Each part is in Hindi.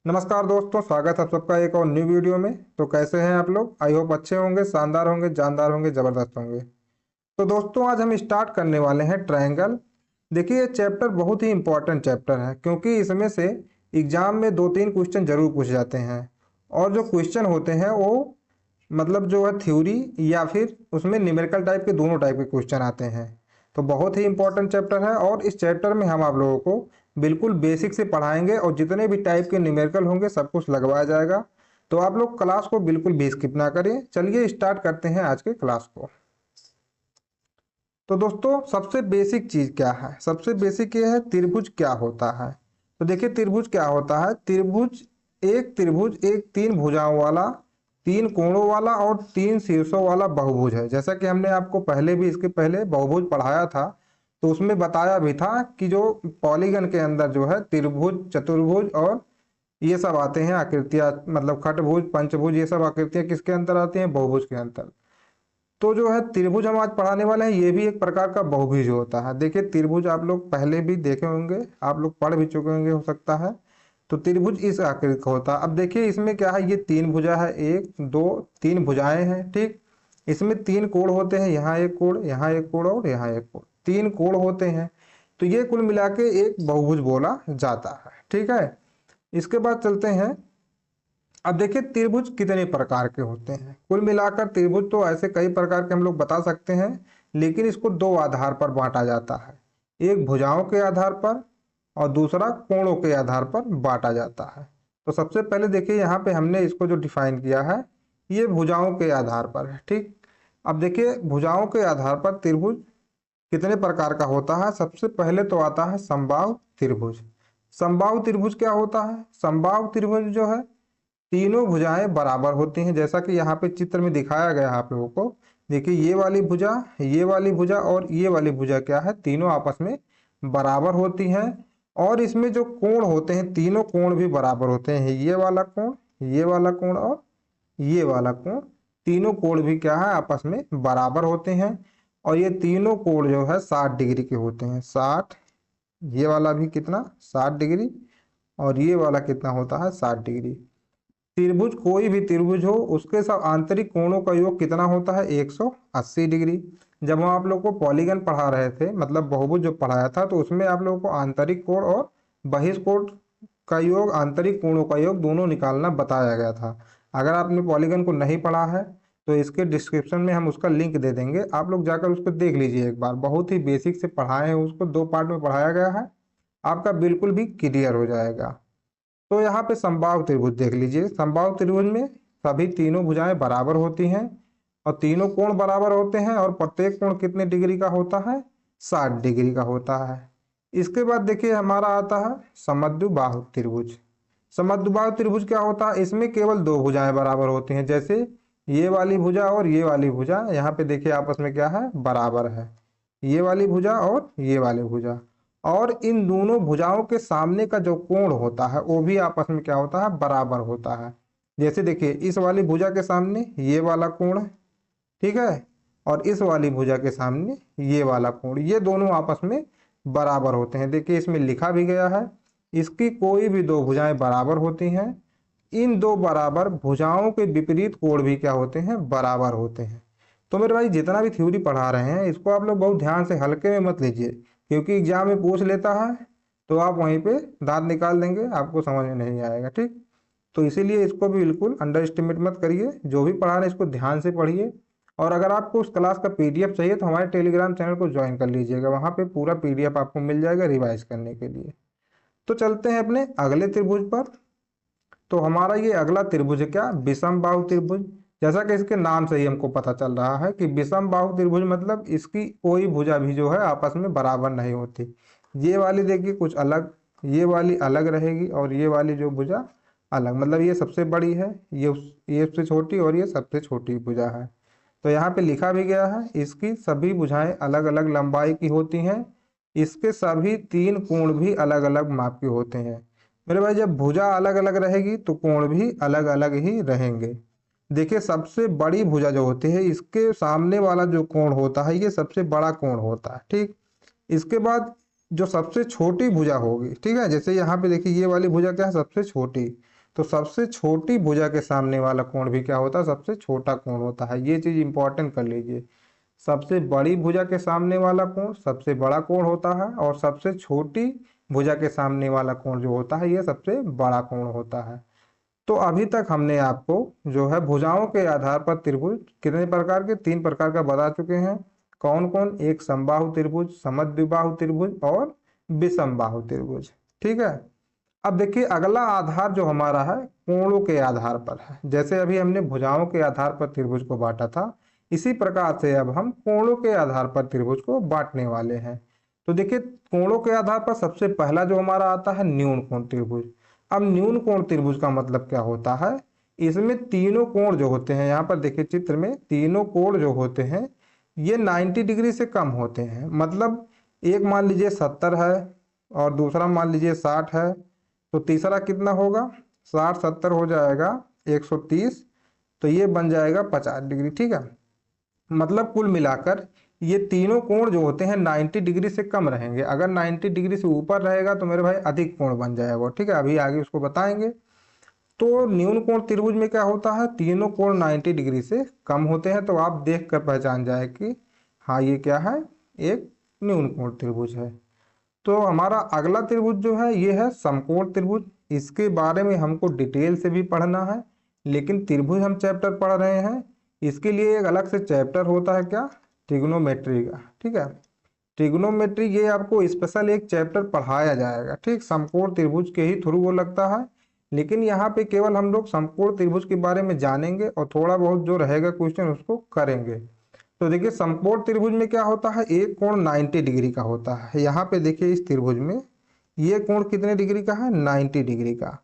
नमस्कार दोस्तों, स्वागत है आप सबका एक और न्यू वीडियो में। तो कैसे हैं आप लोग? आई होप अच्छे होंगे, शानदार होंगे, जानदार होंगे, ज़बरदस्त होंगे। तो दोस्तों आज हम स्टार्ट करने वाले हैं ट्रायंगल। देखिए ये चैप्टर बहुत ही इंपॉर्टेंट चैप्टर है क्योंकि इसमें से एग्जाम में 2-3 क्वेश्चन जरूर पूछ जाते हैं। और जो क्वेश्चन होते हैं वो मतलब जो है थ्योरी या फिर उसमें न्यूमेरिकल टाइप के, दोनों टाइप के क्वेश्चन आते हैं। तो बहुत ही इंपॉर्टेंट चैप्टर है और इस चैप्टर में हम आप लोगों को बिल्कुल बेसिक से पढ़ाएंगे और जितने भी टाइप के न्यूमेरिकल होंगे सब कुछ लगवाया जाएगा। तो आप लोग क्लास को बिल्कुल भी स्किप ना करें। चलिए स्टार्ट करते हैं आज के क्लास को। तो दोस्तों सबसे बेसिक चीज क्या है? सबसे बेसिक ये है त्रिभुज क्या होता है। तो देखिए त्रिभुज क्या होता है। त्रिभुज एक तीन भुजाओं वाला, तीन कोणों वाला और तीन शीर्षों वाला बहुभुज है। जैसा कि हमने आपको पहले भी इसके पहले बहुभुज पढ़ाया था तो उसमें बताया भी था कि जो पॉलीगन के अंदर जो है त्रिभुज, चतुर्भुज और ये सब आते हैं आकृतियां, मतलब खटभुज, पंचभुज, ये सब आकृतियां किसके अंदर आती हैं? बहुभुज के अंदर। तो जो है त्रिभुज हम आज पढ़ाने वाले हैं, ये भी एक प्रकार का बहुभुज होता है। देखिए त्रिभुज आप लोग पहले भी देखे होंगे, आप लोग पढ़ भी चुके होंगे हो सकता है। तो त्रिभुज इस आकृति का होता है। अब देखिए इसमें क्या है, ये तीन भुजा है, एक दो तीन भुजाएं हैं, ठीक। इसमें तीन कोण होते हैं, यहाँ एक कोण, यहाँ एक कोण और यहाँ एक कोण, तीन कोण होते हैं। तो ये कुल मिला के एक बहुभुज बोला जाता है, ठीक है। इसके बाद चलते हैं। अब देखिए त्रिभुज कितने प्रकार के होते हैं। कुल मिलाकर त्रिभुज तो ऐसे कई प्रकार के हम लोग बता सकते हैं, लेकिन इसको दो आधार पर बांटा जाता है। एक भुजाओं के आधार पर और दूसरा कोणों के आधार पर बांटा जाता है। तो सबसे पहले देखिए यहाँ पे हमने इसको जो डिफाइन किया है, ये भुजाओं के आधार पर है, ठीक। अब देखिए भुजाओं के आधार पर त्रिभुज कितने प्रकार का होता है। सबसे पहले तो आता है समबाहु त्रिभुज। समबाहु त्रिभुज क्या होता है? समबाहु त्रिभुज जो है तीनों भुजाएं बराबर होती हैं, जैसा कि यहाँ पे चित्र में दिखाया गया है आप लोगों को। देखिए ये वाली भुजा, ये वाली भुजा और ये वाली भुजा क्या है, तीनों आपस में बराबर होती हैं। और इसमें जो कोण होते हैं, तीनों कोण भी बराबर होते हैं। ये वाला कोण, ये वाला कोण और ये वाला कोण, तीनों कोण भी क्या है, आपस में बराबर होते हैं। और ये तीनों कोण जो है 60 डिग्री के होते हैं। 60, ये वाला भी कितना, 60 डिग्री, और ये वाला कितना होता है, 60 डिग्री। त्रिभुज, कोई भी त्रिभुज हो उसके सब आंतरिक कोणों का योग कितना होता है, 180 डिग्री। जब हम आप लोग को पॉलीगन पढ़ा रहे थे, मतलब बहुभुज जो पढ़ाया था, तो उसमें आप लोगों को आंतरिक कोण और बहिष्कोण का योग, आंतरिक कोणों का योग दोनों निकालना बताया गया था। अगर आपने पॉलीगन को नहीं पढ़ा है तो इसके डिस्क्रिप्शन में हम उसका लिंक दे देंगे, आप लोग जाकर उसको देख लीजिए एक बार। बहुत ही बेसिक से पढ़ाए हैं उसको, 2 पार्ट में पढ़ाया गया है, आपका बिल्कुल भी क्लियर हो जाएगा। तो यहाँ पे समबाहु त्रिभुज देख लीजिए। समबाहु त्रिभुज में सभी तीनों भुजाएं बराबर होती हैं और तीनों कोण बराबर होते हैं, और प्रत्येक कोण कितने डिग्री का होता है, 60 डिग्री का होता है। इसके बाद देखिए हमारा आता है समद्विबाहु त्रिभुज। समद्विबाहु त्रिभुज क्या होता है? इसमें केवल दो भुजाएं बराबर होती हैं, जैसे ये वाली भुजा और ये वाली भुजा, यहाँ पे देखिए आपस में क्या है, बराबर है। ये वाली भुजा और ये वाली भुजा, और इन दोनों भुजाओं के सामने का जो कोण होता है वो भी आपस में क्या होता है, बराबर होता है। जैसे देखिए इस वाली भुजा के सामने ये वाला कोण है, ठीक है, और इस वाली भुजा के सामने ये वाला कोण, ये दोनों आपस में बराबर होते हैं। देखिए इसमें लिखा भी गया है, इसकी कोई भी दो भुजाएं बराबर होती हैं। इन दो बराबर भुजाओं के विपरीत कोण भी क्या होते हैं, बराबर होते हैं। तो मेरे भाई जितना भी थ्योरी पढ़ा रहे हैं इसको आप लोग बहुत ध्यान से हल्के में मत लीजिए, क्योंकि एग्जाम में पूछ लेता है तो आप वहीं पे दांत निकाल देंगे, आपको समझ में नहीं आएगा, ठीक। तो इसीलिए इसको भी बिल्कुल अंडर एस्टिमेट मत करिए। जो भी पढ़ा रहे हैं इसको ध्यान से पढ़िए। और अगर आपको उस क्लास का पीडीएफ चाहिए तो हमारे टेलीग्राम चैनल को ज्वाइन कर लीजिएगा, वहाँ पे पूरा पीडीएफ आपको मिल जाएगा रिवाइज करने के लिए। तो चलते हैं अपने अगले त्रिभुज पर। तो हमारा ये अगला त्रिभुज है क्या, विषम बाहु त्रिभुज। जैसा कि इसके नाम से ही हमको पता चल रहा है कि विषम बाहु त्रिभुज मतलब इसकी कोई भुजा भी जो है आपस में बराबर नहीं होती। ये वाली देखिए कुछ अलग, ये वाली अलग रहेगी और ये वाली जो भुजा अलग, मतलब ये सबसे बड़ी है, ये सबसे छोटी और ये सबसे छोटी भुजा है। तो यहाँ पे लिखा भी गया है इसकी सभी भुजाएं अलग अलग लंबाई की होती हैं, इसके सभी तीन कोण भी अलग अलग माप के होते हैं। मेरे भाई जब भुजा अलग अलग रहेगी तो कोण भी अलग अलग ही रहेंगे। देखिए सबसे बड़ी भुजा जो होती है इसके सामने वाला जो कोण होता है ये सबसे बड़ा कोण होता है, ठीक। इसके बाद जो सबसे छोटी भुजा होगी, ठीक है, जैसे यहाँ पे देखिए ये वाली भुजा क्या है, सबसे छोटी, तो सबसे छोटी भुजा के सामने वाला कोण भी क्या होता है, सबसे छोटा कोण होता है। ये चीज इंपॉर्टेंट कर लीजिए, सबसे बड़ी भुजा के सामने वाला कोण सबसे बड़ा कोण होता है, और सबसे छोटी भुजा के सामने वाला कोण जो होता है ये सबसे बड़ा कोण होता है। तो अभी तक हमने आपको जो है भुजाओं के आधार पर त्रिभुज कितने प्रकार के, 3 प्रकार का बता चुके हैं। कौन कौन, एक समबाहु त्रिभुज, समद्विबाहु त्रिभुज और विषमबाहु त्रिभुज। ठीक है। अब देखिए अगला आधार जो हमारा है कोणों के आधार पर है। जैसे अभी हमने भुजाओं के आधार पर त्रिभुज को बांटा था, इसी प्रकार से अब हम कोणों के आधार पर त्रिभुज को बांटने वाले हैं। तो देखिए कोणों के आधार पर सबसे पहला जो हमारा आता है न्यून कोण त्रिभुज। अब न्यून कोण त्रिभुज का मतलब क्या होता है, इसमें तीनों कोण जो होते हैं, यहाँ पर देखिए चित्र में तीनों कोण जो होते हैं ये 90 डिग्री से कम होते हैं। मतलब एक मान लीजिए 70 है और दूसरा मान लीजिए 60 है, तो तीसरा कितना होगा, 60 70 हो जाएगा 130, तो ये बन जाएगा 50 डिग्री। ठीक है। मतलब कुल मिलाकर ये तीनों कोण जो होते हैं 90 डिग्री से कम रहेंगे। अगर 90 डिग्री से ऊपर रहेगा तो मेरे भाई अधिक कोण बन जाएगा। ठीक है, अभी आगे उसको बताएंगे। तो न्यून कोण त्रिभुज में क्या होता है, तीनों कोण 90 डिग्री से कम होते हैं। तो आप देख कर पहचान जाए कि हाँ ये क्या है, एक न्यून कोण त्रिभुज है। तो हमारा अगला त्रिभुज जो है ये है समकोण त्रिभुज। इसके बारे में हमको डिटेल से भी पढ़ना है, लेकिन त्रिभुज हम चैप्टर पढ़ रहे हैं, इसके लिए एक अलग से चैप्टर होता है क्या, ट्रिग्नोमेट्री का। ठीक है, ट्रिग्नोमेट्री ये आपको स्पेशल एक चैप्टर पढ़ाया जाएगा। ठीक, समकोण त्रिभुज के ही थ्रू वो लगता है, लेकिन यहाँ पे केवल हम लोग समकोण त्रिभुज के बारे में जानेंगे और थोड़ा बहुत जो रहेगा क्वेश्चन उसको करेंगे। तो देखिए समकोण त्रिभुज में क्या होता है, एक कोण 90 डिग्री का होता है। यहाँ पे देखिए इस त्रिभुज में ये कोण कितने डिग्री का है, 90 डिग्री का।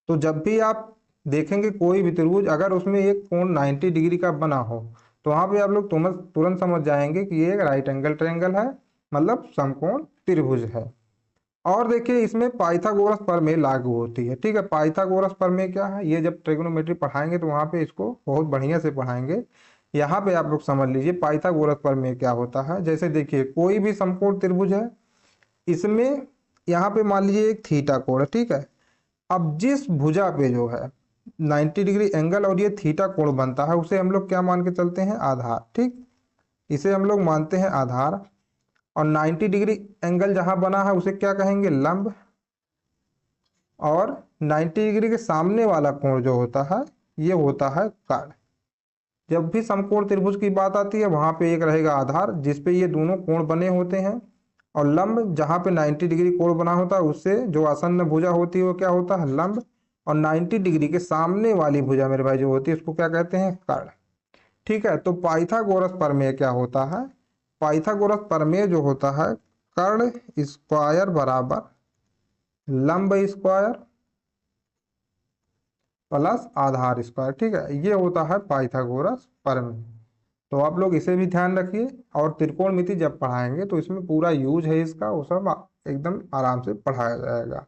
तो जब भी आप देखेंगे कोई भी त्रिभुज अगर उसमें एक कोण 90 डिग्री का बना हो, तो वहां पे आप लोग तुरंत समझ जाएंगे कि ये एक राइट एंगल ट्रायंगल है, मतलब समकोण त्रिभुज है। और देखिए इसमें पाइथागोरस प्रमेय लागू होती है। ठीक है, पाइथागोरस प्रमेय क्या है, ये जब ट्रिग्नोमेट्री पढ़ाएंगे तो वहां पे इसको बहुत बढ़िया से पढ़ाएंगे। यहाँ पे आप लोग समझ लीजिए पाइथागोरस प्रमेय क्या होता है। जैसे देखिए कोई भी समकोण त्रिभुज है, इसमें यहाँ पे मान लीजिए एक थीटा कोण है। ठीक है, अब जिस भुजा पे जो है 90 डिग्री एंगल और ये थीटा कोण बनता है उसे हम लोग क्या मान के चलते हैं, आधार। ठीक, इसे हम लोग मानते हैं आधार। और 90 डिग्री एंगल जहां बना है उसे क्या कहेंगे, लंब। और 90 डिग्री के सामने वाला कोण जो होता है ये होता है कर्ण। जब भी समकोण त्रिभुज की बात आती है वहां पे एक रहेगा आधार जिसपे ये दोनों कोण बने होते हैं, और लंब जहां पे 90 डिग्री कोण बना होता है उससे जो आसन्न भुजा होती है वो क्या होता है, लंब। और 90 डिग्री के सामने वाली भुजा मेरे भाई जो होती है उसको क्या कहते हैं, कर्ण। ठीक है, तो पाइथागोरस प्रमेय क्या होता है, पाइथागोरस प्रमेय जो होता है कर्ण स्क्वायर बराबर लंब स्क्वायर प्लस आधार स्क्वायर। ठीक है, ये होता है पाइथागोरस प्रमेय। तो आप लोग इसे भी ध्यान रखिए, और त्रिकोणमिति जब पढ़ाएंगे तो इसमें पूरा यूज है इसका, वो सब एकदम आराम से पढ़ाया जाएगा।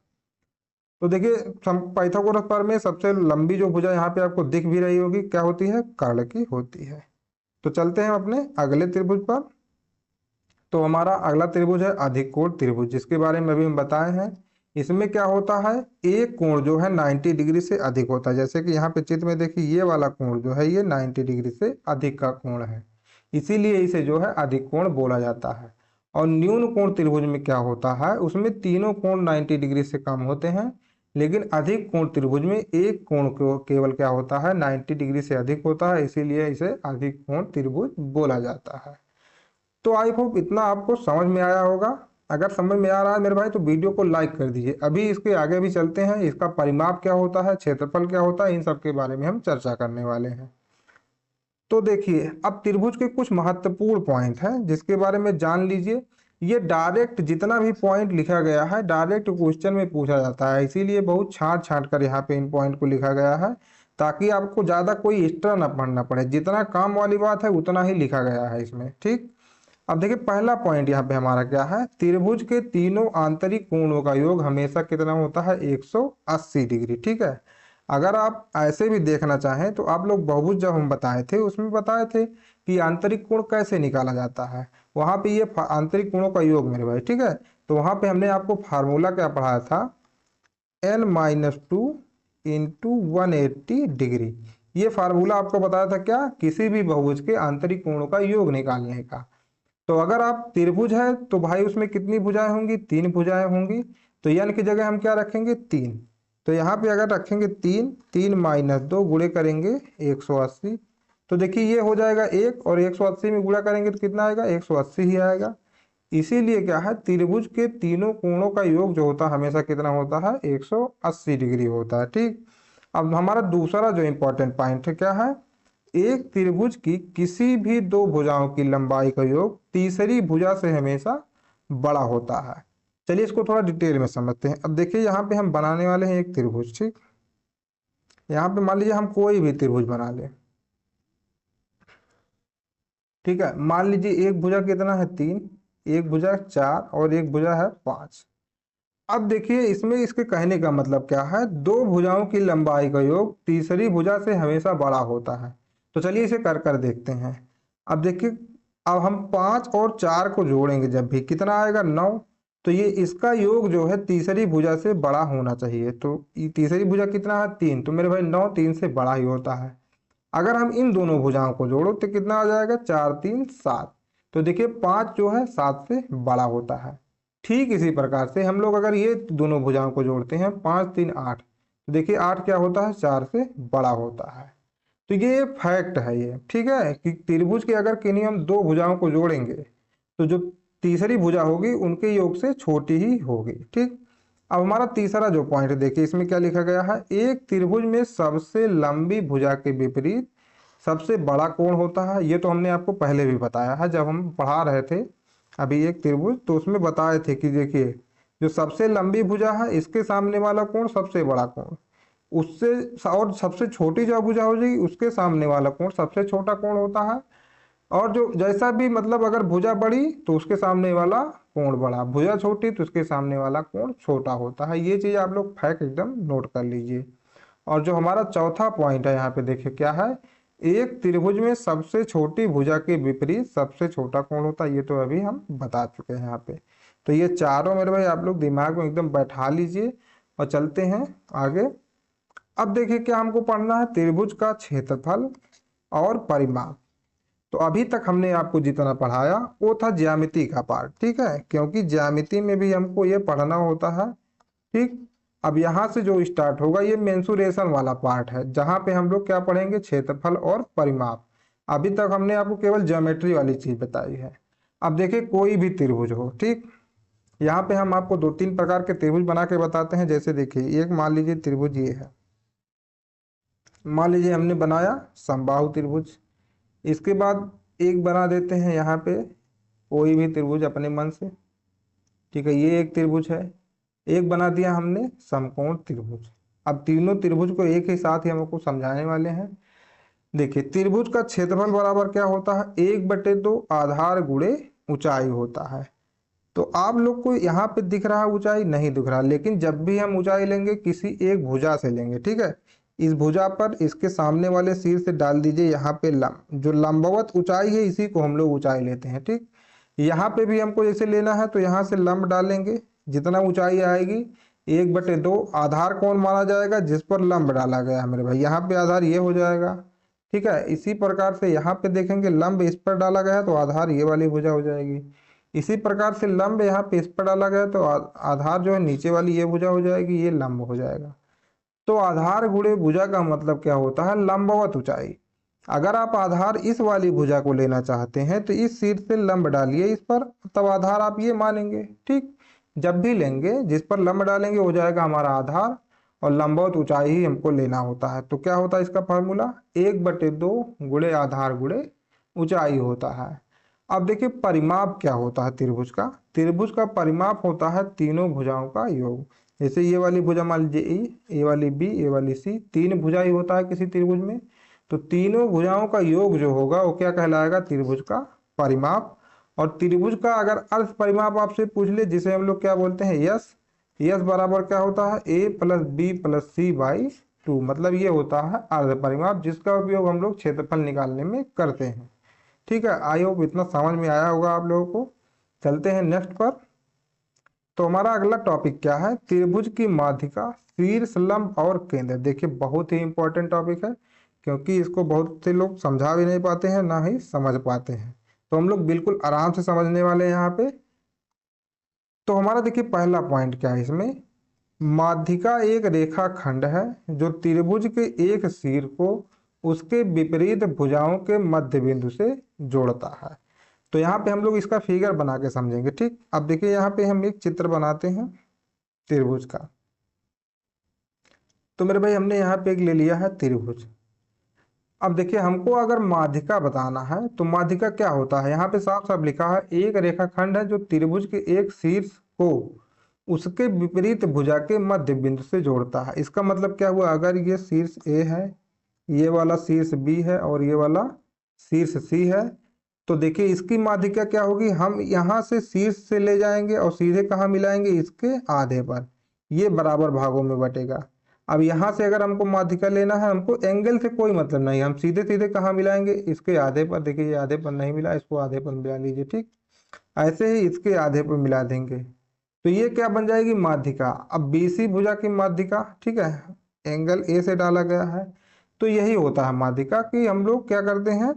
तो देखिए पाइथागोरस प्रमेय सबसे लंबी जो भुजा यहाँ पे आपको दिख भी रही होगी क्या होती है, कर्ण की होती है। तो चलते हैं अपने अगले त्रिभुज पर। तो हमारा अगला त्रिभुज है अधिक कोण त्रिभुज, जिसके बारे में अभी हम बताए हैं। इसमें क्या होता है, एक कोण जो है 90 डिग्री से अधिक होता है। जैसे कि यहाँ पे चित्र में देखिए ये वाला कोण जो है ये 90 डिग्री से अधिक का कोण है, इसीलिए इसे जो है अधिक कोण बोला जाता है। और न्यून कोण त्रिभुज में क्या होता है, उसमें तीनों कोण 90 डिग्री से कम होते हैं, लेकिन अधिक कोण त्रिभुज में एक कोण को केवल क्या होता है, 90 डिग्री से अधिक होता है, इसीलिए इसे अधिक कोण त्रिभुज बोला जाता है। तो आई होप इतना आपको समझ में आया होगा। अगर समझ में आ रहा है मेरे भाई तो वीडियो को लाइक कर दीजिए। अभी इसके आगे भी चलते हैं, इसका परिमाप क्या होता है, क्षेत्रफल क्या होता है, इन सब के बारे में हम चर्चा करने वाले हैं। तो देखिए अब त्रिभुज के कुछ महत्वपूर्ण पॉइंट हैं जिसके बारे में जान लीजिए। ये डायरेक्ट जितना भी पॉइंट लिखा गया है डायरेक्ट क्वेश्चन में पूछा जाता है, इसीलिए बहुत छांट छांट कर यहाँ पे इन पॉइंट को लिखा गया है, ताकि आपको ज्यादा कोई एक्स्ट्रा ना पढ़ना पड़े। जितना काम वाली बात है उतना ही लिखा गया है इसमें। ठीक, अब देखिए पहला पॉइंट यहाँ पे हमारा क्या है, त्रिभुज के तीनों आंतरिक कोणों का योग हमेशा कितना होता है, 180 डिग्री। ठीक है, अगर आप ऐसे भी देखना चाहें तो आप लोग बहुभुज जब हम बताए थे उसमें बताए थे कि आंतरिक कोण कैसे निकाला जाता है। वहां पे ये आंतरिक कोणों का योग मेरे भाई। ठीक है, तो वहां पे हमने आपको फार्मूला क्या पढ़ाया था, n-2 इंटू 180 डिग्री। ये फार्मूला आपको बताया था क्या, किसी भी बहुभुज के आंतरिक कोणों का योग निकालने का। तो अगर आप त्रिभुज है तो भाई उसमें कितनी भुजाएं होंगी, 3 भुजाएं होंगी। तो यन की जगह हम क्या रखेंगे, 3। तो यहाँ पे अगर रखेंगे 3, 3 माइनस 2 गुणे करेंगे 180। तो देखिए ये हो जाएगा 1 और 180 में गुणा करेंगे तो कितना आएगा, 180 ही आएगा। इसीलिए क्या है, त्रिभुज के तीनों कोणों का योग जो होता है हमेशा कितना होता है, 180 डिग्री होता है। ठीक, अब हमारा दूसरा जो इंपॉर्टेंट पॉइंट है क्या है, एक त्रिभुज की किसी भी दो भुजाओं की लंबाई का योग तीसरी भुजा से हमेशा बड़ा होता है। चलिए इसको थोड़ा डिटेल में समझते हैं। अब देखिए यहाँ पे हम बनाने वाले हैं एक त्रिभुज। ठीक, यहाँ पे मान लीजिए हम कोई भी त्रिभुज बना लें। ठीक है, मान लीजिए एक भुजा कितना है, 3, एक भुजा 4 और एक भुजा है 5। अब देखिए इसमें इसके कहने का मतलब क्या है, दो भुजाओं की लंबाई का योग तीसरी भुजा से हमेशा बड़ा होता है। तो चलिए इसे कर कर देखते हैं। अब देखिए, अब हम 5 और 4 को जोड़ेंगे जब भी कितना आएगा, 9। तो ये इसका योग जो है तीसरी भुजा से बड़ा होना चाहिए। तो ये तीसरी भुजा कितना है, 3। तो मेरे भाई 9 3 से बड़ा ही होता है। अगर हम इन दोनों भुजाओं को जोड़ो तो कितना आ जाएगा, 4 3 7। तो देखिए 5 जो है 7 से बड़ा होता है। ठीक इसी प्रकार से हम लोग अगर ये दोनों भुजाओं को जोड़ते हैं, 5 3 8, तो देखिए 8 क्या होता है, 4 से बड़ा होता है। तो ये फैक्ट है ये, ठीक है, कि त्रिभुज के अगर किन्हीं हम दो भुजाओं को जोड़ेंगे तो जो तीसरी भुजा होगी उनके योग से छोटी ही होगी। ठीक, अब हमारा तीसरा जो पॉइंट देखिए इसमें क्या लिखा गया है, एक त्रिभुज में सबसे लंबी भुजा के विपरीत सबसे बड़ा कोण होता है। ये तो हमने आपको पहले भी बताया है जब हम पढ़ा रहे थे अभी एक त्रिभुज, तो उसमें बताए थे कि देखिए जो सबसे लंबी भुजा है इसके सामने वाला कोण सबसे बड़ा कोण, उससे और सबसे छोटी जो भुजा हो जाएगी उसके सामने वाला कोण सबसे छोटा कोण होता है। और जो जैसा भी मतलब अगर भुजा बड़ी तो उसके सामने वाला कोण बड़ा, भुजा छोटी तो उसके सामने वाला कोण छोटा होता है। ये चीज आप लोग फैक्ट एकदम नोट कर लीजिए। और जो हमारा चौथा पॉइंट है यहाँ पे देखिए क्या है, एक त्रिभुज में सबसे छोटी भुजा के विपरीत सबसे छोटा कोण होता है। ये तो अभी हम बता चुके हैं यहाँ पे। तो ये चारों मेरे भाई आप लोग दिमाग में एकदम बैठा लीजिए और चलते हैं आगे। अब देखिए क्या हमको पढ़ना है, त्रिभुज का क्षेत्रफल और परिमाप। तो अभी तक हमने आपको जितना पढ़ाया वो था ज्यामिति का पार्ट, ठीक है, क्योंकि ज्यामिति में भी हमको ये पढ़ना होता है। ठीक, अब यहाँ से जो स्टार्ट होगा ये मेंसुरेशन वाला पार्ट है, जहाँ पे हम लोग क्या पढ़ेंगे, क्षेत्रफल और परिमाप। अभी तक हमने आपको केवल ज्योमेट्री वाली चीज बताई है। अब देखिए कोई भी त्रिभुज हो, ठीक, यहाँ पे हम आपको 2-3 प्रकार के त्रिभुज बना के बताते हैं। जैसे देखिए एक मान लीजिए त्रिभुज ये है, मान लीजिए हमने बनाया समबाहु त्रिभुज। इसके बाद एक बना देते हैं यहाँ पे कोई भी त्रिभुज अपने मन से। ठीक है, ये एक त्रिभुज है। एक बना दिया हमने समकोण त्रिभुज। अब तीनों त्रिभुज को एक ही साथ ही हम आपको समझाने वाले हैं। देखिए त्रिभुज का क्षेत्रफल बराबर क्या होता है, 1/2 आधार गुणे ऊंचाई होता है। तो आप लोग को यहाँ पे दिख रहा है ऊंचाई, नहीं दिख रहा, लेकिन जब भी हम ऊंचाई लेंगे किसी एक भुजा से लेंगे। ठीक है, इस भुजा पर इसके सामने वाले सिर से डाल दीजिए यहाँ पे जो लंबवत ऊंचाई है इसी को हम लोग ऊंचाई लेते हैं। ठीक, यहाँ पे भी हमको जैसे लेना है तो यहाँ से लंब डालेंगे, जितना ऊंचाई आएगी 1/2 आधार कौन माना जाएगा, जिस पर लंब डाला गया है मेरे भाई, यहाँ पे आधार ये हो जाएगा। ठीक है, इसी प्रकार से यहाँ पे देखेंगे लंब इस पर डाला गया है तो आधार ये वाली भुजा हो जाएगी। इसी प्रकार से लंब यहाँ पे इस पर डाला गया तो आधार जो है नीचे वाली ये भुजा हो जाएगी, ये लंब हो जाएगा। तो आधार गुणे भुजा का मतलब क्या होता है, लंबवत ऊंचाई। अगर आप आधार इस वाली भुजा को लेना चाहते हैं तो इस सिर से लंब डालिए इस पर, तब आधार आप ये मानेंगे। ठीक, जब भी लेंगे जिस पर लंब डालेंगे हो जाएगा हमारा आधार, और लंबवत ऊंचाई ही हमको लेना होता है। तो क्या होता है इसका फार्मूला, 1/2 गुणे आधार गुणे ऊंचाई होता है। अब देखिए परिमाप क्या होता है त्रिभुज का, त्रिभुज का परिमाप होता है तीनों भुजाओं का योग। जैसे ये वाली भुजा मान लीजिए ए, ये वाली बी, ये वाली सी, 3 भुजा ही होता है किसी त्रिभुज में। तो तीनों भुजाओं का योग जो होगा वो क्या कहलाएगा, त्रिभुज का परिमाप। और त्रिभुज का अगर अर्थ परिमाप आपसे पूछ ले, जिसे हम लोग क्या बोलते हैं, यस, यस बराबर क्या होता है, a + b + c/2, मतलब ये होता है अर्ध परिमाप, जिसका उपयोग हम लोग क्षेत्रफल निकालने में करते हैं। ठीक है, आई होप इतना समझ में आया होगा आप लोगों को। चलते हैं नेक्स्ट पर। तो हमारा अगला टॉपिक क्या है, त्रिभुज की माध्यिका, शीर्ष, लंब और केंद्र। देखिए बहुत ही इंपॉर्टेंट टॉपिक है, क्योंकि इसको बहुत से लोग समझा भी नहीं पाते हैं ना ही समझ पाते हैं, तो हम लोग बिल्कुल आराम से समझने वाले हैं यहाँ पे। तो हमारा देखिए पहला पॉइंट क्या है इसमें, माध्यिका एक रेखाखंड है जो त्रिभुज के एक सिर को उसके विपरीत भुजाओं के मध्य बिंदु से जोड़ता है। तो यहाँ पे हम लोग इसका फिगर बना के समझेंगे, ठीक। अब देखिए यहाँ पे हम एक चित्र बनाते हैं त्रिभुज का। तो मेरे भाई हमने यहाँ पे एक ले लिया है त्रिभुज। अब देखिए हमको अगर माध्यिका बताना है तो माध्यिका क्या होता है, यहाँ पे साफ साफ लिखा है एक रेखाखंड है जो त्रिभुज के एक शीर्ष को उसके विपरीत भुजा के मध्य बिंदु से जोड़ता है। इसका मतलब क्या हुआ, अगर ये शीर्ष ए है, ये वाला शीर्ष बी है और ये वाला शीर्ष सी है, तो देखिए इसकी माध्यिका क्या होगी, हम यहाँ से शीर्ष से ले जाएंगे और सीधे कहाँ मिलाएंगे, इसके आधे पर, ये बराबर भागों में बटेगा। अब यहाँ से अगर हमको माध्यिका लेना है, हमको एंगल से कोई मतलब नहीं, हम सीधे सीधे कहाँ मिलाएंगे, इसके आधे पर। देखिए ये आधे पर नहीं मिला, इसको आधे पर मिला लीजिए, ठीक। ऐसे ही इसके आधे पर मिला देंगे, तो ये क्या बन जाएगी, माध्यिका। अब बीसी भुजा की माध्यिका, ठीक है, एंगल ए से डाला गया है, तो यही होता है माध्यिका कि हम लोग क्या करते हैं,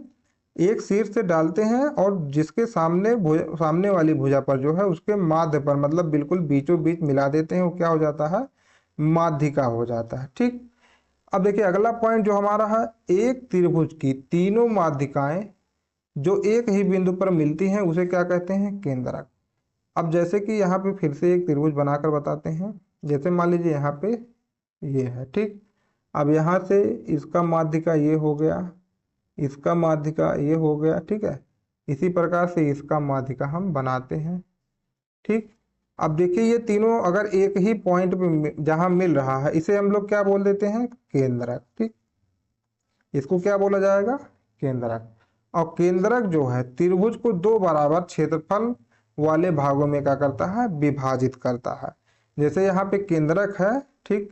एक शीर्ष से डालते हैं और जिसके सामने वाली भुजा पर जो है उसके माध्य पर, मतलब बिल्कुल बीचों बीच मिला देते हैं, वो क्या हो जाता है, माध्यिका हो जाता है, ठीक। अब देखिए अगला पॉइंट जो हमारा है, एक त्रिभुज की तीनों माध्यिकाएं जो एक ही बिंदु पर मिलती हैं उसे क्या कहते हैं, केंद्रक। अब जैसे कि यहाँ पे फिर से एक त्रिभुज बनाकर बताते हैं। जैसे मान लीजिए यहाँ पे ये है, ठीक। अब यहाँ से इसका माध्यिका ये हो गया, इसका माध्यिका ये हो गया, ठीक है। इसी प्रकार से इसका माध्यिका हम बनाते हैं, ठीक। अब देखिए ये तीनों अगर एक ही पॉइंट पे जहां मिल रहा है, इसे हम लोग क्या बोल देते हैं, केंद्रक, ठीक। इसको क्या बोला जाएगा, केंद्रक। और केंद्रक जो है त्रिभुज को दो बराबर क्षेत्रफल वाले भागों में क्या करता है, विभाजित करता है। जैसे यहाँ पे केंद्रक है, ठीक,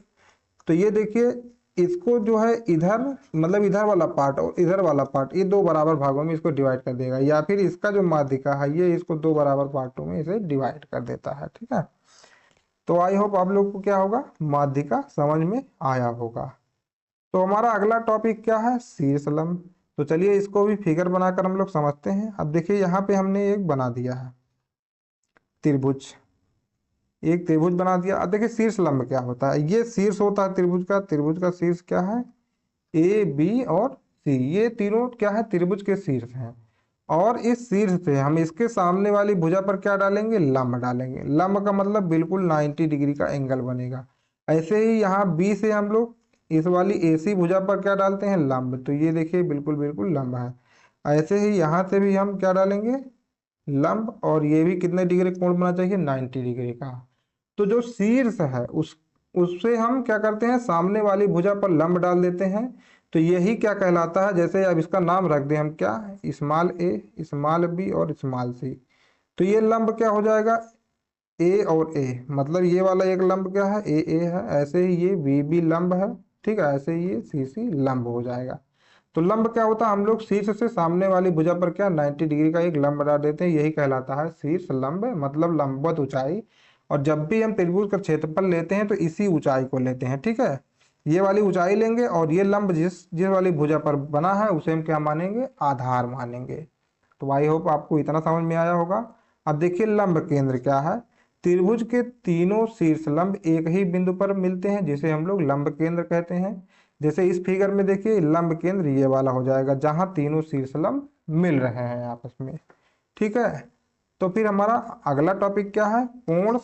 तो ये देखिए इसको जो है इधर, मतलब इधर वाला पार्ट और इधर वाला पार्ट, ये दो बराबर भागों में इसको डिवाइड कर देगा, या फिर इसका जो माध्यिका है ये इसको दो बराबर पार्टों में इसे डिवाइड कर देता है, ठीक है। तो आई होप आप लोग को क्या होगा, माध्यिका समझ में आया होगा। तो हमारा अगला टॉपिक क्या है, शीर्ष लंब। तो चलिए इसको भी फिगर बनाकर हम लोग समझते हैं। अब देखिए यहाँ पे हमने एक बना दिया है त्रिभुज, एक त्रिभुज बना दिया। अब देखिए शीर्ष लंब क्या होता है, ये शीर्ष होता है त्रिभुज का। त्रिभुज का शीर्ष क्या है, ए बी और सी, ये तीनों क्या है, त्रिभुज के शीर्ष हैं। और इस शीर्ष से हम इसके सामने वाली भुजा पर क्या डालेंगे, लंब डालेंगे। लंब का मतलब बिल्कुल 90 डिग्री का एंगल बनेगा। ऐसे ही यहाँ बी से हम लोग इस वाली एसी भुजा पर क्या डालते हैं, लंब, तो ये देखिए बिल्कुल बिल्कुल लंब है। ऐसे ही यहाँ से भी हम क्या डालेंगे, लंब, और ये भी कितने डिग्री कोण बना चाहिए, 90 डिग्री का। तो जो शीर्ष है उससे हम क्या करते हैं, सामने वाली भुजा पर लंब डाल देते हैं, तो यही क्या कहलाता है, जैसे अब इसका नाम रख दें हम क्या, स्मॉल ए, स्मॉल बी और स्मॉल सी। तो ये लंब क्या हो जाएगा, ए और ए, मतलब ये वाला एक लंब क्या है, ए है। ऐसे ही ये बी भी लंब है, ठीक है। ऐसे ही ये सी लंब हो जाएगा। तो लंब क्या होता है, हम लोग शीर्ष से सामने वाली भुजा पर क्या 90 डिग्री का एक लंब डाल देते हैं, यही कहलाता है शीर्ष लंब, मतलब लंबवत ऊंचाई। और जब भी हम त्रिभुज का क्षेत्रफल लेते हैं तो इसी ऊंचाई को लेते हैं, ठीक है। ये वाली ऊंचाई लेंगे और ये लंब जिस जिस वाली भुजा पर बना है उसे हम क्या मानेंगे, आधार मानेंगे। तो आई होप आपको इतना समझ में आया होगा। अब देखिए लंब केंद्र क्या है, त्रिभुज के तीनों शीर्ष लंब एक ही बिंदु पर मिलते हैं, जिसे हम लोग लंब केंद्र कहते हैं। जैसे इस फिगर में देखिए लंब केंद्र ये वाला हो जाएगा, जहां तीनों शीर्ष लंब मिल रहे हैं आपस में, ठीक है। तो फिर हमारा अगला टॉपिक क्या है, कोण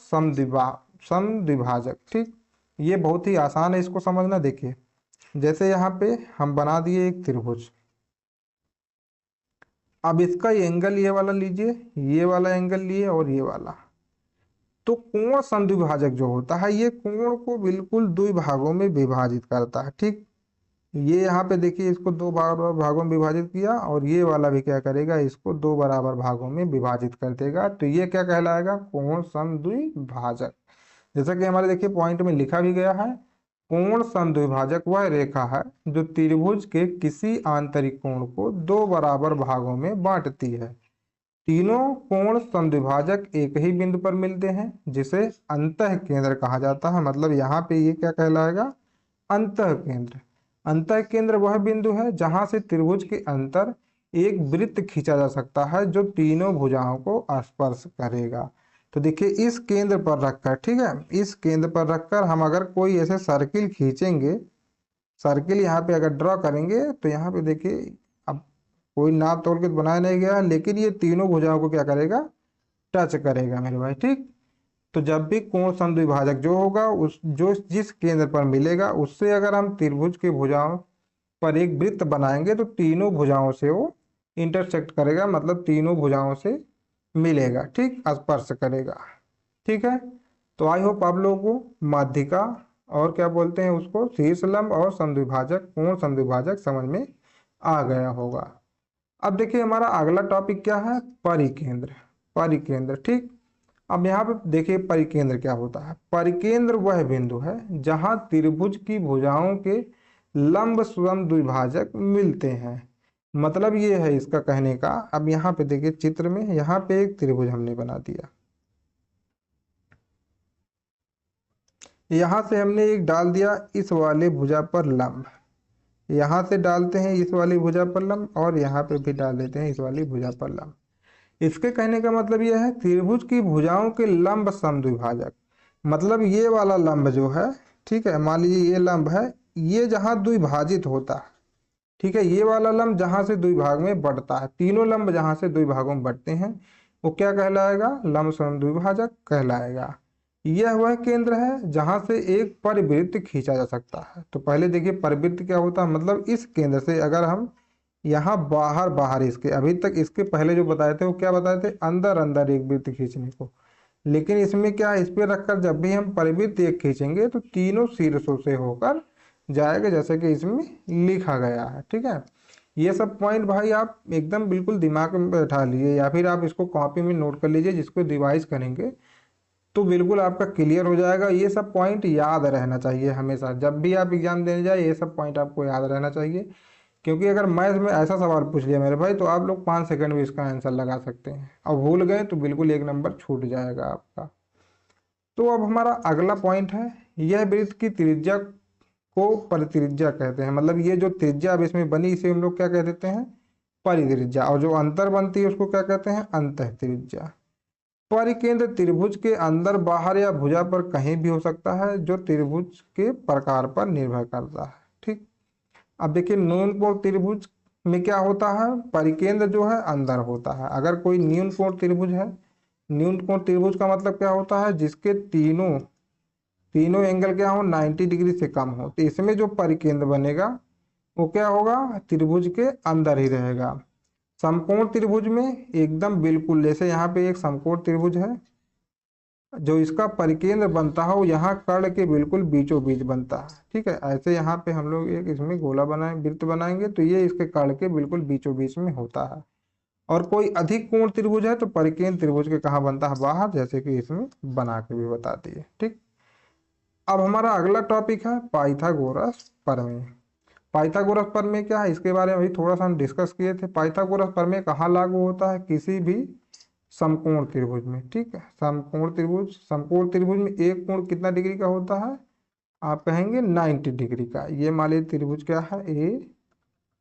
समद्विभाजक, ठीक। ये बहुत ही आसान है इसको समझना। देखिए जैसे यहाँ पे हम बना दिए एक त्रिभुज, अब इसका एंगल ये वाला लीजिए, ये वाला एंगल लिए और ये वाला। तो कोण समद्विभाजक जो होता है ये कोण को बिल्कुल दो भागों में विभाजित करता है, ठीक। ये यहाँ पे देखिए इसको दो भागों में विभाजित किया, और ये वाला भी क्या करेगा, इसको दो बराबर भागों में विभाजित कर देगा। तो ये क्या कहलाएगा, कोण समद्विभाजक। जैसा कि हमारे देखिए पॉइंट में लिखा भी गया है, कोण समद्विभाजक वह रेखा है जो त्रिभुज के किसी आंतरिक कोण को दो बराबर भागों में बांटती है। तीनों कोण समद्विभाजक एक ही बिंदु पर मिलते हैं जिसे अंतः केंद्र कहा जाता है। मतलब यहाँ पे ये क्या कहलाएगा, अंतः केंद्र। अंतः केंद्र वह बिंदु है जहां से त्रिभुज के अंतर एक वृत्त खींचा जा सकता है जो तीनों भुजाओं को स्पर्श करेगा। तो देखिए इस केंद्र पर रखकर, ठीक है, इस केंद्र पर रखकर हम अगर कोई ऐसे सर्किल खींचेंगे, सर्किल यहाँ पे अगर ड्रॉ करेंगे तो यहाँ पे देखिए अब कोई नाप तोल के तो बनाया नहीं गया, लेकिन ये तीनों भुजाओं को क्या करेगा, टच करेगा मेरे भाई। ठीक, तो जब भी कोण समद्विभाजक जो होगा उस जो जिस केंद्र पर मिलेगा उससे अगर हम त्रिभुज के भुजाओं पर एक वृत्त बनाएंगे तो तीनों भुजाओं से वो इंटरसेक्ट करेगा, मतलब तीनों भुजाओं से मिलेगा, ठीक, स्पर्श करेगा। ठीक है, तो आई होप आप लोगों को माध्यिका और क्या बोलते हैं उसको, शीर्षलंब और समद्विभाजक, कोण समद्विभाजक समझ में आ गया होगा। अब देखिए हमारा अगला टॉपिक क्या है, परिकेंद्र। परिकेंद्र, ठीक। अब यहाँ पे देखिए परिकेंद्र क्या होता है। परिकेंद्र वह बिंदु है जहां त्रिभुज की भुजाओं के लंब समद्विभाजक मिलते हैं। मतलब ये है इसका कहने का। अब यहाँ पे देखिए चित्र में, यहाँ पे एक त्रिभुज हमने बना दिया, यहाँ से हमने एक डाल दिया इस वाले भुजा पर लंब, यहाँ से डालते हैं इस वाली भुजा पर लंब, और यहाँ पे भी डाल देते हैं इस वाली भुजा पर लंब। इसके कहने का मतलब यह है त्रिभुज की भुजाओं के लंब समद्विभाजक, मतलब ये वाला लंब जो है, ठीक है, मान लीजिए ये लंब है, ये जहाँ द्विभाजित होता है, ठीक है, ये वाला लंब जहाँ से द्विभाग में बढ़ता है, तीनों लंब जहाँ से द्विभागों में बढ़ते हैं वो क्या कहलाएगा, लंब समद्विभाजक कहलाएगा। यह वह केंद्र है जहां से एक परिवृत्त खींचा जा सकता है। तो पहले देखिए परिवृत्त क्या होता है, मतलब इस केंद्र से अगर हम यहाँ बाहर बाहर इसके, अभी तक इसके पहले जो बताए थे वो क्या बताए थे, अंदर अंदर एक वृत्त खींचने को, लेकिन इसमें क्या, इस पर रखकर जब भी हम परिवृत्त एक खींचेंगे तो तीनों शीर्षों से होकर जाएगा, जैसे कि इसमें लिखा गया है। ठीक है, ये सब पॉइंट भाई आप एकदम बिल्कुल दिमाग में बैठा लीजिए, या फिर आप इसको कॉपी में नोट कर लीजिए, जिसको रिवाइज करेंगे तो बिल्कुल आपका क्लियर हो जाएगा। ये सब पॉइंट याद रहना चाहिए हमेशा, जब भी आप एग्जाम देने जाए ये सब पॉइंट आपको याद रहना चाहिए, क्योंकि अगर मैथ में ऐसा सवाल पूछ लिया मेरे भाई तो आप लोग 5 सेकंड में इसका आंसर लगा सकते हैं, अब भूल गए तो बिल्कुल 1 नंबर छूट जाएगा आपका। तो अब हमारा अगला पॉइंट है, यह वृत्त की त्रिज्या को परित्रिज्या कहते हैं। मतलब ये जो त्रिज्या अब इसमें बनी इसे हम लोग क्या कह देते हैं, परित्रिज्या, और जो अंतर बनती है उसको क्या कहते हैं, अंतः त्रिज्या। परिकेंद्र त्रिभुज के अंदर बाहर या भुजा पर कहीं भी हो सकता है, जो त्रिभुज के प्रकार पर निर्भर करता है। ठीक, अब देखिए न्यून कोण त्रिभुज में क्या होता है, परिकेंद्र जो है अंदर होता है। अगर कोई न्यून कोण त्रिभुज है, न्यून कोण त्रिभुज का मतलब क्या होता है, जिसके तीनों एंगल क्या हो, 90 डिग्री से कम हो, तो इसमें जो परिकेंद्र बनेगा वो क्या होगा, त्रिभुज के अंदर ही रहेगा। समकोण त्रिभुज में एकदम बिल्कुल, जैसे यहाँ पे एक समकोण त्रिभुज है, जो इसका परिकेंद्र बनता है वो यहाँ कर्ण के बिल्कुल बीचों बीच बनता है। ठीक है, ऐसे यहाँ पे हम लोग एक इसमें गोला वृत्त बनाएंगे तो ये इसके कर्ण के बिल्कुल बीचों बीच में होता है। और कोई अधिक कोण त्रिभुज है तो परिकेंद्र त्रिभुज के कहाँ बनता है, बाहर, जैसे कि इसमें बना के भी बता दिए। ठीक, अब हमारा अगला टॉपिक है पाइथागोरस प्रमेय। पाइथागोरस प्रमेय क्या है, इसके बारे में अभी थोड़ा सा हम डिस्कस किए थे। पाइथागोरस प्रमेय कहाँ लागू होता है, किसी भी समकोण त्रिभुज में। ठीक है, समकोण त्रिभुज में एक कोण कितना डिग्री का होता है, आप कहेंगे 90 डिग्री का। ये मान लीजिए त्रिभुज क्या है, ए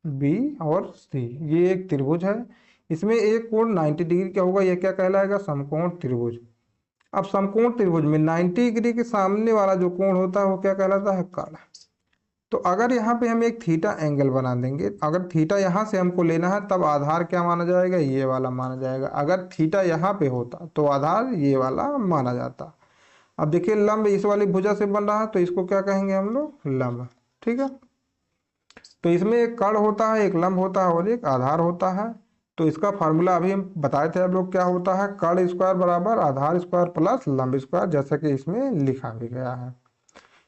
बी और सी, ये एक त्रिभुज है, इसमें एक कोण 90 डिग्री का होगा, यह क्या कहलाएगा, समकोण त्रिभुज। अब समकोण त्रिभुज में 90 डिग्री के सामने वाला जो कोण होता है वो क्या कहलाता है, कर्ण। तो अगर यहाँ पे हम एक थीटा एंगल बना देंगे, अगर थीटा यहाँ से हमको लेना है तब आधार क्या माना जाएगा, ये वाला माना जाएगा। अगर थीटा यहाँ पे होता तो आधार ये वाला माना जाता। अब देखिए लंब इस वाली भुजा से बन रहा है तो इसको क्या कहेंगे हम लोग, लंब। ठीक है, तो इसमें एक कर्ण होता है, एक लंब होता है और एक आधार होता है। तो इसका फार्मूला अभी हम बताए थे आप लोग क्या होता है, कर्ण स्क्वायर बराबर आधार स्क्वायर प्लस लंब स्क्वायर, जैसा कि इसमें लिखा भी गया है।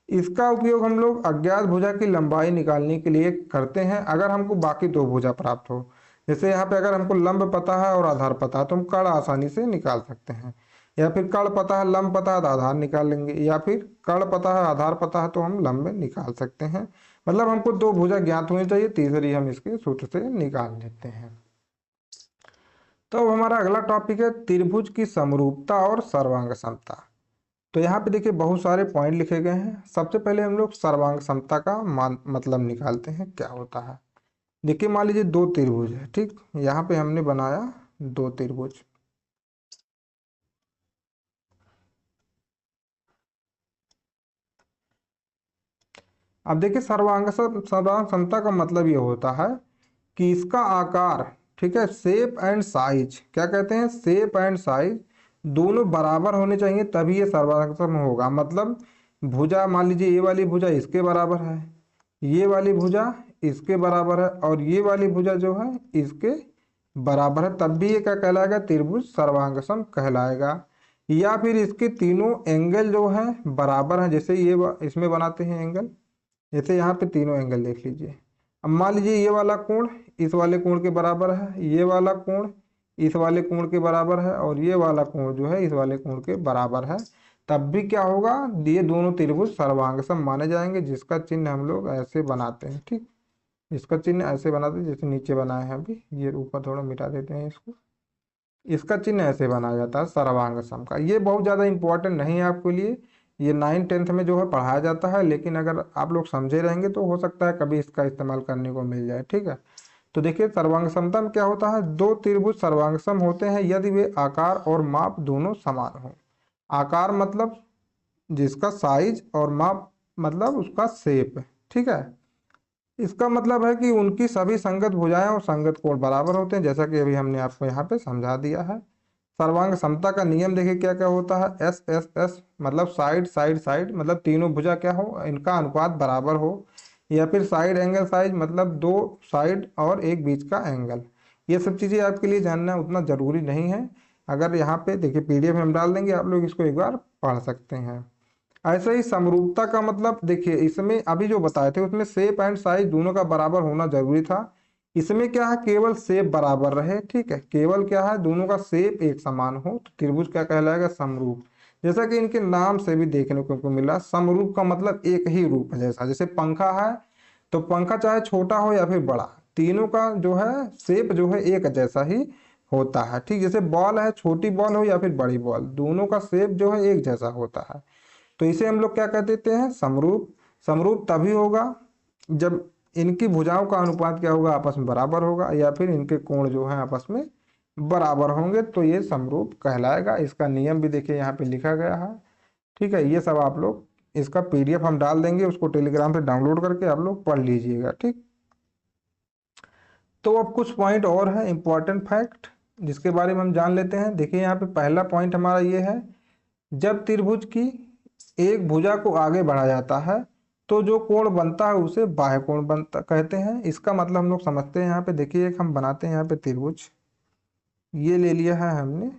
इसका उपयोग हम लोग अज्ञात भुजा की लंबाई निकालने के लिए करते हैं, अगर हमको बाकी दो भुजा प्राप्त हो। जैसे यहाँ पे अगर हमको लंब पता है और आधार पता है तो हम कर्ण आसानी से निकाल सकते हैं, या फिर कर्ण पता है लंब पता है तो आधार निकाल लेंगे, या फिर कर्ण पता है आधार पता है तो हम लंब निकाल सकते हैं। मतलब हमको दो भुजा ज्ञात होनी चाहिए, तीसरी हम इसके सूत्र से निकाल लेते हैं। तो अब हमारा अगला टॉपिक है त्रिभुज की समरूपता और सर्वांग समता। तो यहाँ पे देखिए बहुत सारे पॉइंट लिखे गए हैं। सबसे पहले हम लोग सर्वांग समता का मतलब निकालते हैं क्या होता है। देखिए मान लीजिए दो त्रिभुज है, ठीक, यहाँ पे हमने बनाया दो त्रिभुज। अब देखिए सर्वांग समता का मतलब ये होता है कि इसका आकार, ठीक है, शेप एंड साइज, क्या कहते हैं, शेप एंड साइज दोनों बराबर होने चाहिए तभी ये सर्वांग सम होगा। मतलब भुजा मान लीजिए ये वाली भुजा इसके बराबर है, ये वाली भुजा इसके बराबर है और ये वाली भुजा जो है इसके बराबर है, तब भी ये क्या कहलाएगा, त्रिभुज सर्वांग सम कहलाएगा। या फिर इसके तीनों एंगल जो है बराबर है, जैसे ये इसमें बनाते हैं एंगल, जैसे यहाँ पे तीनों एंगल देख लीजिए। अब मान लीजिए ये वाला कोण इस वाले कोण के बराबर है, ये वाला कोण इस वाले कोण के बराबर है और ये वाला कोण जो है इस वाले कोण के बराबर है, तब भी क्या होगा, ये दोनों त्रिभुज सर्वांगसम माने जाएंगे। जिसका चिन्ह हम लोग ऐसे बनाते हैं, ठीक, इसका चिन्ह ऐसे बनाते हैं जैसे नीचे बनाए हैं अभी, ये ऊपर थोड़ा मिटा देते हैं इसको। इसका चिन्ह ऐसे बनाया जाता है सर्वांग सम का। ये बहुत ज़्यादा इंपॉर्टेंट नहीं है आपके लिए, ये 9th-10th में जो है पढ़ाया जाता है, लेकिन अगर आप लोग समझे रहेंगे तो हो सकता है कभी इसका इस्तेमाल करने को मिल जाए, ठीक है। तो देखिए सर्वांग समता में क्या होता है, दो त्रिभुज सर्वांग सम होते हैं यदि वे आकार और माप दोनों समान हो। आकार मतलब जिसका साइज और माप मतलब उसका शेप, ठीक है। इसका मतलब है कि उनकी सभी संगत भुजाएं और संगत कोण बराबर होते हैं, जैसा कि अभी हमने आपको यहाँ पे समझा दिया है। सर्वांग समता का नियम देखिए क्या क्या होता है, एस एस एस मतलब साइड साइड साइड मतलब तीनों भुजा क्या हो, इनका अनुपात बराबर हो। या फिर साइड एंगल साइज मतलब दो साइड और एक बीच का एंगल। ये सब चीज़ें आपके लिए जानना उतना ज़रूरी नहीं है। अगर यहाँ पे देखिए PDF हम डाल देंगे, आप लोग इसको एक बार पढ़ सकते हैं। ऐसे ही समरूपता का मतलब देखिए, इसमें अभी जो बताए थे उसमें शेप एंड साइज दोनों का बराबर होना जरूरी था। इसमें क्या है, केवल शेप बराबर रहे, ठीक है, केवल क्या है, दोनों का शेप एक समान हो तो त्रिभुज क्या कहलाएगा, समरूप। जैसा कि इनके नाम से भी देखने को मिला, समरूप का मतलब एक ही रूप है जैसा। जैसे पंखा है तो पंखा चाहे छोटा हो या फिर बड़ा, तीनों का जो है शेप जो है एक जैसा ही होता है, ठीक। जैसे बॉल है, छोटी बॉल हो या फिर बड़ी बॉल, दोनों का शेप जो है एक जैसा होता है। तो इसे हम लोग क्या कह देते हैं, समरूप। समरूप तभी होगा जब इनकी भुजाओं का अनुपात क्या होगा, आपस में बराबर होगा, या फिर इनके कोण जो है आपस में बराबर होंगे, तो ये समरूप कहलाएगा। इसका नियम भी देखिए यहाँ पे लिखा गया है, ठीक है। ये सब आप लोग, इसका PDF हम डाल देंगे, उसको टेलीग्राम से डाउनलोड करके आप लोग पढ़ लीजिएगा, ठीक। तो अब कुछ पॉइंट और है इंपॉर्टेंट फैक्ट जिसके बारे में हम जान लेते हैं। देखिए यहाँ पे पहला पॉइंट हमारा ये है, जब त्रिभुज की एक भुजा को आगे बढ़ाया जाता है तो जो कोण बनता है उसे बाह्य कोण बनता कहते हैं। इसका मतलब हम लोग समझते हैं। यहाँ पे देखिए एक हम बनाते हैं यहाँ पे त्रिभुज, ये ले लिया है हमने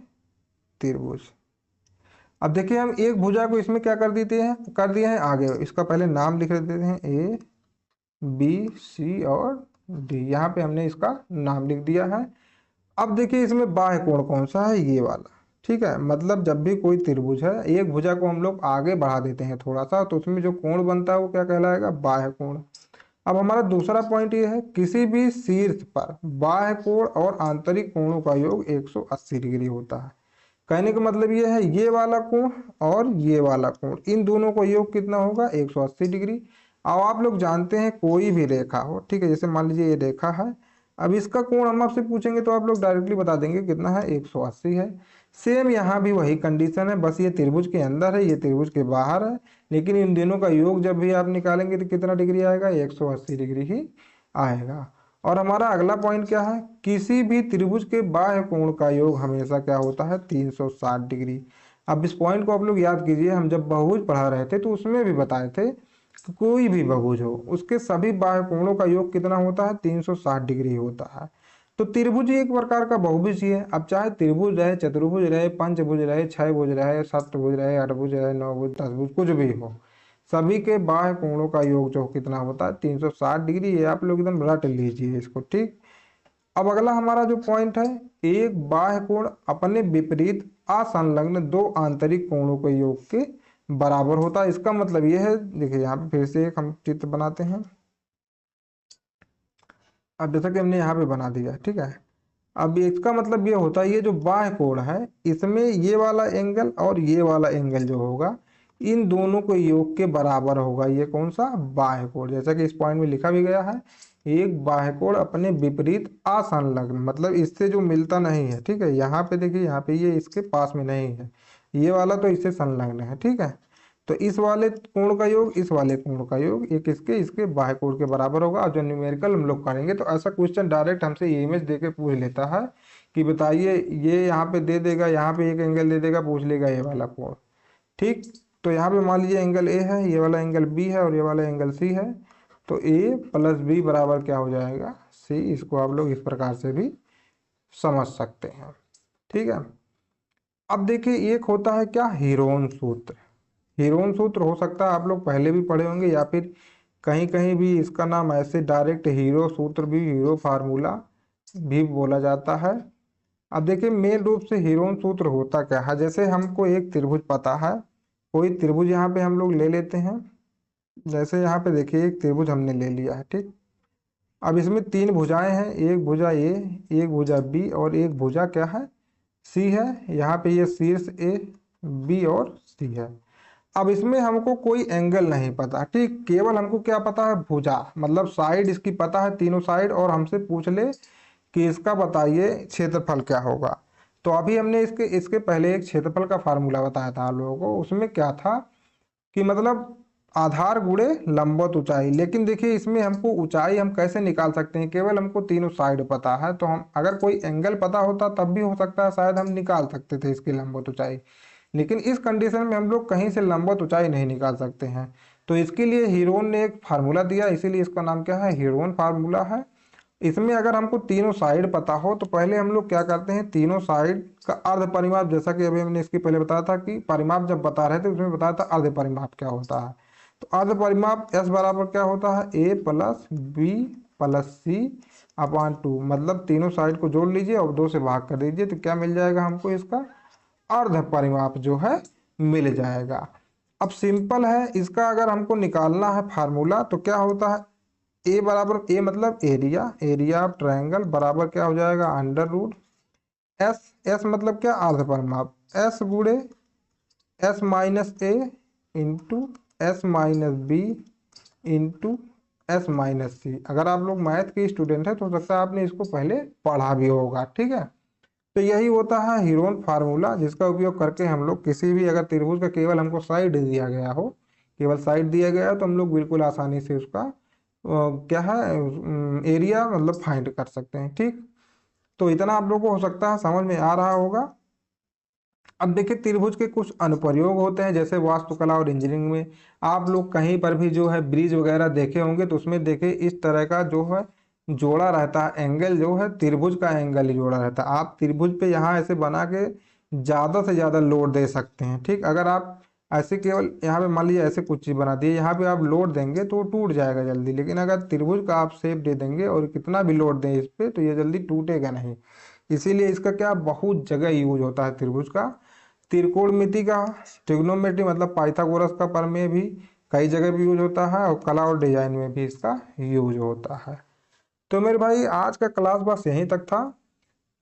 त्रिभुज। अब देखिए हम एक भुजा को इसमें क्या कर देते हैं, कर दिए हैं आगे, इसका पहले नाम लिख देते हैं A B C और D। यहाँ पे हमने इसका नाम लिख दिया है। अब देखिए इसमें बाह्य कोण कौन सा है, ये वाला, ठीक है। मतलब जब भी कोई त्रिभुज है, एक भुजा को हम लोग आगे बढ़ा देते हैं थोड़ा सा, तो उसमें जो कोण बनता है वो क्या कहलाएगा, बाह्य कोण। अब हमारा दूसरा पॉइंट ये है, किसी भी शीर्ष पर बाह्य कोण और आंतरिक कोणों का योग 180 डिग्री होता है। कहने का मतलब ये है, ये वाला कोण और ये वाला कोण, इन दोनों का योग कितना होगा, 180 डिग्री। अब आप लोग जानते हैं कोई भी रेखा हो, ठीक है, जैसे मान लीजिए ये रेखा है, अब इसका कोण हम आपसे पूछेंगे तो आप लोग डायरेक्टली बता देंगे कितना है, 180 है। सेम यहाँ भी वही कंडीशन है, बस ये त्रिभुज के अंदर है, ये त्रिभुज के बाहर है, लेकिन इन दोनों का योग जब भी आप निकालेंगे तो कितना डिग्री आएगा, 180 डिग्री ही आएगा। और हमारा अगला पॉइंट क्या है, किसी भी त्रिभुज के बाह्य कोण का योग हमेशा क्या होता है, 360 डिग्री। अब इस पॉइंट को आप लोग याद कीजिए, हम जब बहुभुज पढ़ा रहे थे तो उसमें भी बताए थे कि कोई भी बहुभुज हो उसके सभी बाह्य कोणों का योग कितना होता है, 360 डिग्री होता है। तो त्रिभुज एक प्रकार का बहुभुज ही है। अब चाहे त्रिभुज रहे, चतुर्भुज रहे, पंचभुज रहे, छह भुज रहे, सप्तभुज रहे, अठभुज रहे, नौभुज, दसभुज, कुछ भी हो, सभी के बाह्य कोणों का योग जो कितना होता है, 360 डिग्री। ये आप लोग एकदम रट लीजिए इसको, ठीक। अब अगला हमारा जो पॉइंट है, एक बाह्य कोण अपने विपरीत असंलग्न दो आंतरिक कोणों के योग के बराबर होता है। इसका मतलब ये है, देखिए यहाँ पे फिर से एक हम चित्र बनाते हैं। अब जैसा कि हमने यहाँ पे बना दिया, ठीक है। अब इसका मतलब ये होता है ये जो बाह्य कोण है इसमें ये वाला एंगल और ये वाला एंगल जो होगा इन दोनों के योग के बराबर होगा। ये कौन सा? बाह्य कोण। जैसा कि इस पॉइंट में लिखा भी गया है, एक बाह्य कोण अपने विपरीत असंलग्न, मतलब इससे जो मिलता नहीं है, ठीक है। यहाँ पे देखिए, यहाँ पे ये इसके पास में नहीं है, ये वाला तो इससे संलग्न है, ठीक है। तो इस वाले कोण का योग इस वाले कोण का योग एक इसके इसके बाह्य कोण के बराबर होगा। और जो न्यूमेरिकल हम लोग करेंगे तो ऐसा क्वेश्चन डायरेक्ट हमसे ये इमेज देके पूछ लेता है कि बताइए, ये यहाँ पे दे देगा, यहाँ पे एक एंगल दे देगा, पूछ लेगा ये वाला कोण, ठीक। तो यहाँ पे मान लीजिए एंगल ए है, ये वाला एंगल बी है और ये वाला एंगल सी है। तो ए प्लस बी बराबर क्या हो जाएगा? सी। इसको आप लोग इस प्रकार से भी समझ सकते हैं, ठीक है। अब देखिए एक होता है क्या? हीरोन सूत्र। हीरोन सूत्र हो सकता है आप लोग पहले भी पढ़े होंगे या फिर कहीं कहीं भी इसका नाम ऐसे डायरेक्ट हीरो सूत्र भी, हीरो फार्मूला भी बोला जाता है। अब देखिए मेन रूप से हीरोन सूत्र होता क्या है? जैसे हमको एक त्रिभुज पता है, कोई त्रिभुज यहाँ पे हम लोग ले लेते हैं। जैसे यहाँ पे देखिए एक त्रिभुज हमने ले लिया है, ठीक। अब इसमें तीन भुजाएं हैं, एक भुजा ए, एक भुजा बी और एक भुजा क्या है? सी है। यहाँ पे ये शीर्ष ए, बी और सी है। अब इसमें हमको कोई एंगल नहीं पता, ठीक। केवल हमको क्या पता है? भुजा, मतलब साइड इसकी पता है, तीनों साइड। और हमसे पूछ ले कि इसका बताइए क्षेत्रफल क्या होगा। तो अभी हमने इसके इसके पहले एक क्षेत्रफल का फार्मूला बताया था आप लोगों को। उसमें क्या था कि मतलब आधार गुणे लंबवत ऊंचाई। लेकिन देखिए इसमें हमको ऊंचाई हम कैसे निकाल सकते हैं? केवल हमको तीनों साइड पता है, तो हम अगर कोई एंगल पता होता तब भी हो सकता है शायद हम निकाल सकते थे इसकी लंबवत ऊंचाई। लेकिन इस कंडीशन में हम लोग कहीं से लंबवत ऊंचाई नहीं निकाल सकते हैं। तो इसके लिए हीरोन ने एक फार्मूला दिया, इसीलिए इसका नाम क्या है? हीरोन फार्मूला है। इसमें अगर हमको तीनों साइड पता हो तो पहले हम लोग क्या करते हैं? तीनों साइड का अर्ध परिमाप, जैसा कि अभी हमने इसके पहले बताया था कि परिमाप जब बता रहे थे उसमें बताया था अर्ध परिमाप क्या होता है। तो अर्ध परिमाप S बराबर क्या होता है? A plus B plus C upon 2। मतलब तीनों साइड को जोड़ लीजिए और 2 से भाग कर दीजिए तो क्या मिल जाएगा हमको? इसका अर्ध परिमाप जो है मिल जाएगा। अब सिंपल है, इसका अगर हमको निकालना है फार्मूला तो क्या होता है? ए बराबर, ए मतलब एरिया, एरिया ऑफ ट्रायंगल बराबर क्या हो जाएगा? Under root S. एस मतलब क्या? अर्ध परिमाप। एस गुणे S minus A into S minus B into S minus C. अगर आप लोग मैथ के स्टूडेंट हैं तो हो सकता है आपने इसको पहले पढ़ा भी होगा, ठीक है। तो यही होता है हीरोन फार्मूला, जिसका उपयोग करके हम लोग किसी भी अगर त्रिभुज का केवल हमको साइड दिया गया हो, केवल साइड दिया गया है तो हम लोग बिल्कुल आसानी से उसका क्या है एरिया मतलब फाइंड कर सकते हैं, ठीक। तो इतना आप लोगों को हो सकता है समझ में आ रहा होगा। अब देखिए त्रिभुज के कुछ अनुप्रयोग होते हैं, जैसे वास्तुकला और इंजीनियरिंग में आप लोग कहीं पर भी जो है ब्रिज वगैरह देखे होंगे तो उसमें देखिए इस तरह का जो है जोड़ा रहता है, एंगल जो है त्रिभुज का एंगल ही जोड़ा रहता है। आप त्रिभुज पे यहाँ ऐसे बना के ज़्यादा से ज़्यादा लोड दे सकते हैं, ठीक। अगर आप ऐसे केवल यहाँ पे मान लीजिए ऐसे कुछ चीज़ बना दिए, यहाँ पे आप लोड देंगे तो टूट जाएगा जल्दी। लेकिन अगर त्रिभुज का आप शेप दे देंगे और कितना भी लोड दें इस पे तो ये जल्दी टूटेगा नहीं। इसीलिए इसका क्या बहुत जगह यूज होता है त्रिभुज का। त्रिकोणमिति का, ट्रिग्नोमेट्री मतलब पाइथागोरस का प्रमेय भी कई जगह भी यूज होता है और कला और डिजाइन में भी इसका यूज होता है। तो मेरे भाई आज का क्लास बस यहीं तक था।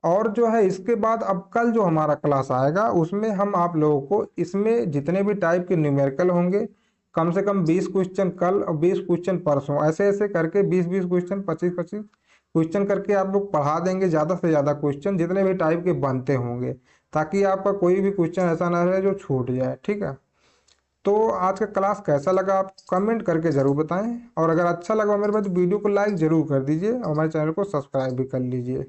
और जो है इसके बाद अब कल जो हमारा क्लास आएगा उसमें हम आप लोगों को इसमें जितने भी टाइप के न्यूमेरिकल होंगे कम से कम 20 क्वेश्चन कल और 20 क्वेश्चन परसों, ऐसे ऐसे करके 20-20 क्वेश्चन 25-25 क्वेश्चन करके आप लोग पढ़ा देंगे। ज़्यादा से ज़्यादा क्वेश्चन जितने भी टाइप के बनते होंगे, ताकि आपका कोई भी क्वेश्चन ऐसा ना रहे जो छूट जाए, ठीक है। तो आज का क्लास कैसा लगा आप कमेंट करके ज़रूर बताएं। और अगर अच्छा लगा मेरे भाई तो वीडियो को लाइक ज़रूर कर दीजिए और हमारे चैनल को सब्सक्राइब भी कर लीजिए।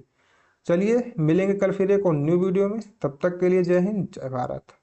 चलिए मिलेंगे कल फिर एक और न्यू वीडियो में, तब तक के लिए जय हिंद जय भारत।